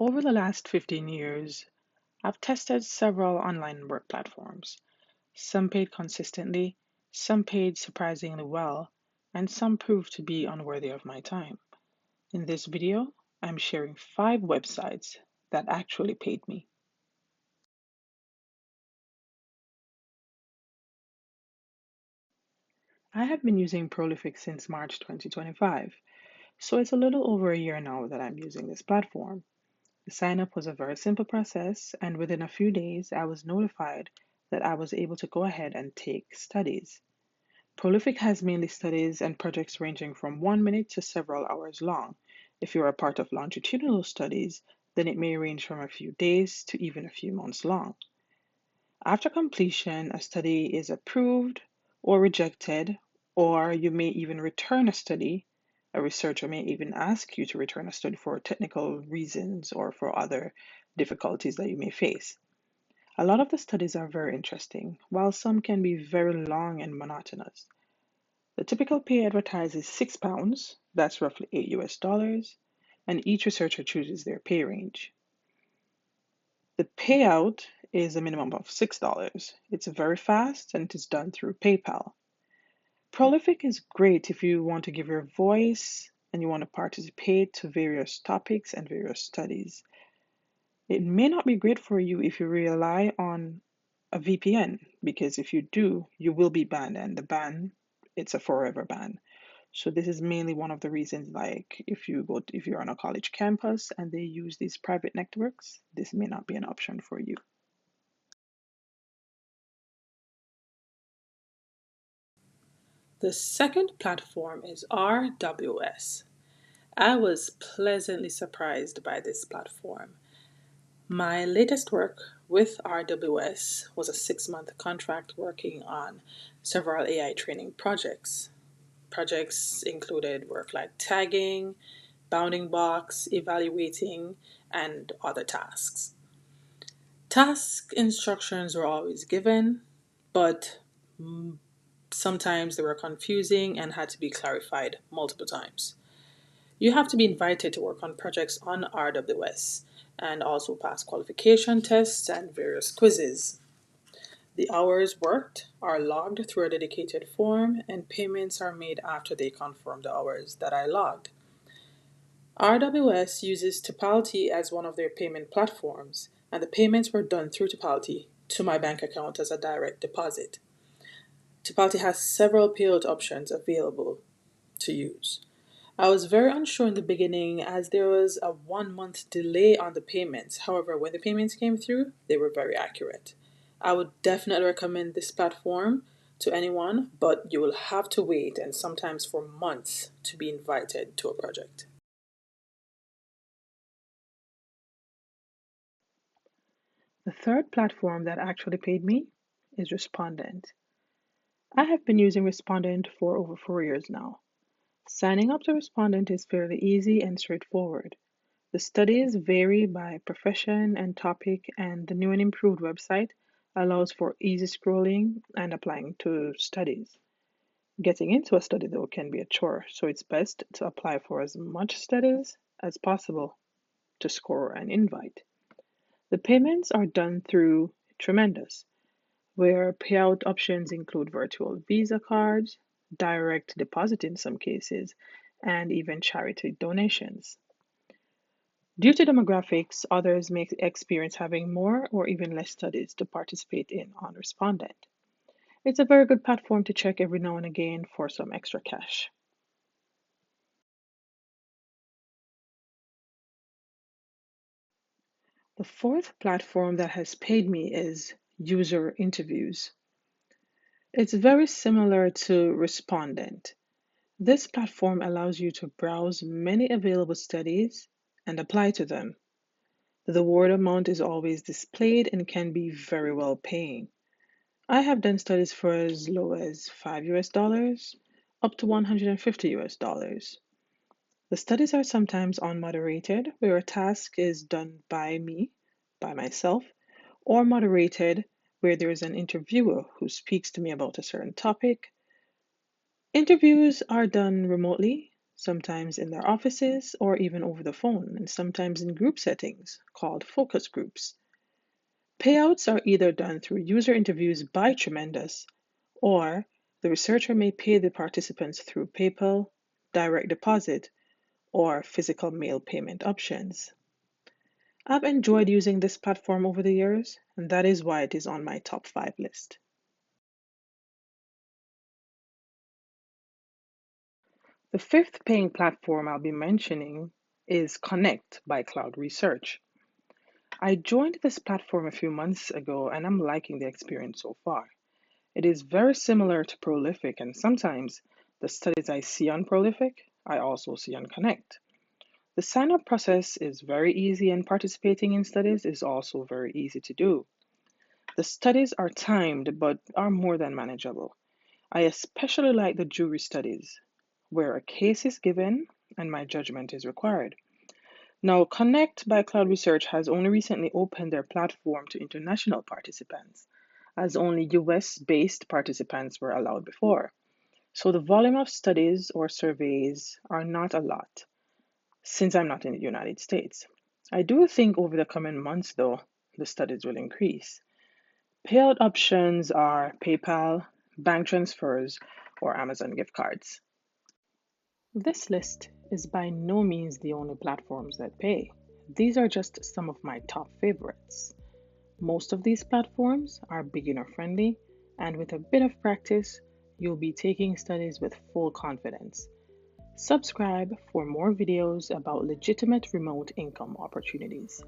Over the last 15 years, I've tested several online work platforms. Some paid consistently, some paid surprisingly well, and some proved to be unworthy of my time. In this video, I'm sharing 5 websites that actually paid me. I have been using Prolific since March 2025, so it's a little over a year now that I'm using this platform. The sign up was a very simple process, and within a few days, I was notified that I was able to go ahead and take studies. Prolific has mainly studies and projects ranging from 1 minute to several hours long. If you are a part of longitudinal studies, then it may range from a few days to even a few months long. After completion, a study is approved or rejected, or you may even return a study. A researcher may even ask you to return a study for technical reasons or for other difficulties that you may face. A lot of the studies are very interesting, while some can be very long and monotonous. The typical pay advertised is £6, that's roughly $8, and each researcher chooses their pay range. The payout is a minimum of $6. It's very fast and it is done through PayPal. Prolific is great if you want to give your voice and you want to participate to various topics and various studies. It may not be great for you if you rely on a VPN, because if you do, you will be banned, and the ban, it's a forever ban. So this is mainly one of the reasons, like if you're on a college campus and they use these private networks, this may not be an option for you. The second platform is RWS. I was pleasantly surprised by this platform. My latest work with RWS was a 6-month contract working on several AI training projects. Projects included work like tagging, bounding box, evaluating, and other tasks. Task instructions were always given, but sometimes they were confusing and had to be clarified multiple times. You have to be invited to work on projects on RWS and also pass qualification tests and various quizzes. The hours worked are logged through a dedicated form, and payments are made after they confirm the hours that I logged. RWS uses Tipalti as one of their payment platforms, and the payments were done through Tipalti to my bank account as a direct deposit. Tipalti has several payout options available to use. I was very unsure in the beginning as there was a 1 month delay on the payments. However, when the payments came through, they were very accurate. I would definitely recommend this platform to anyone, but you will have to wait, and sometimes for months, to be invited to a project. The third platform that actually paid me is Respondent. I have been using Respondent for over 4 years now. Signing up to Respondent is fairly easy and straightforward. The studies vary by profession and topic, and the new and improved website allows for easy scrolling and applying to studies. Getting into a study, though, can be a chore, so it's best to apply for as much studies as possible to score an invite. The payments are done through Tremendous, where payout options include virtual Visa cards, direct deposit in some cases, and even charity donations. Due to demographics, others may experience having more or even less studies to participate in on Respondent. It's a very good platform to check every now and again for some extra cash. The fourth platform that has paid me is User Interviews. It's very similar to Respondent. This platform allows you to browse many available studies and apply to them. The award amount is always displayed and can be very well paying. I have done studies for as low as $5 up to $150. The studies are sometimes unmoderated, where a task is done by me, by myself, or moderated, where there is an interviewer who speaks to me about a certain topic. Interviews are done remotely, sometimes in their offices or even over the phone, and sometimes in group settings called focus groups. Payouts are either done through user interviews by Tremendous, or the researcher may pay the participants through PayPal, direct deposit, or physical mail payment options. I've enjoyed using this platform over the years, and that is why it is on my top 5 list. The fifth paying platform I'll be mentioning is Connect by Cloud Research. I joined this platform a few months ago and I'm liking the experience so far. It is very similar to Prolific, and sometimes the studies I see on Prolific, I also see on Connect. The sign up process is very easy, and participating in studies is also very easy to do. The studies are timed but are more than manageable. I especially like the jury studies, where a case is given and my judgment is required. Now, Connect by Cloud Research has only recently opened their platform to international participants, as only US based participants were allowed before. So the volume of studies or surveys are not a lot, since I'm not in the United States. I do think over the coming months, though, the studies will increase. Payout options are PayPal, bank transfers, or Amazon gift cards. This list is by no means the only platforms that pay. These are just some of my top favorites. Most of these platforms are beginner friendly, and with a bit of practice, you'll be taking studies with full confidence. Subscribe for more videos about legitimate remote income opportunities.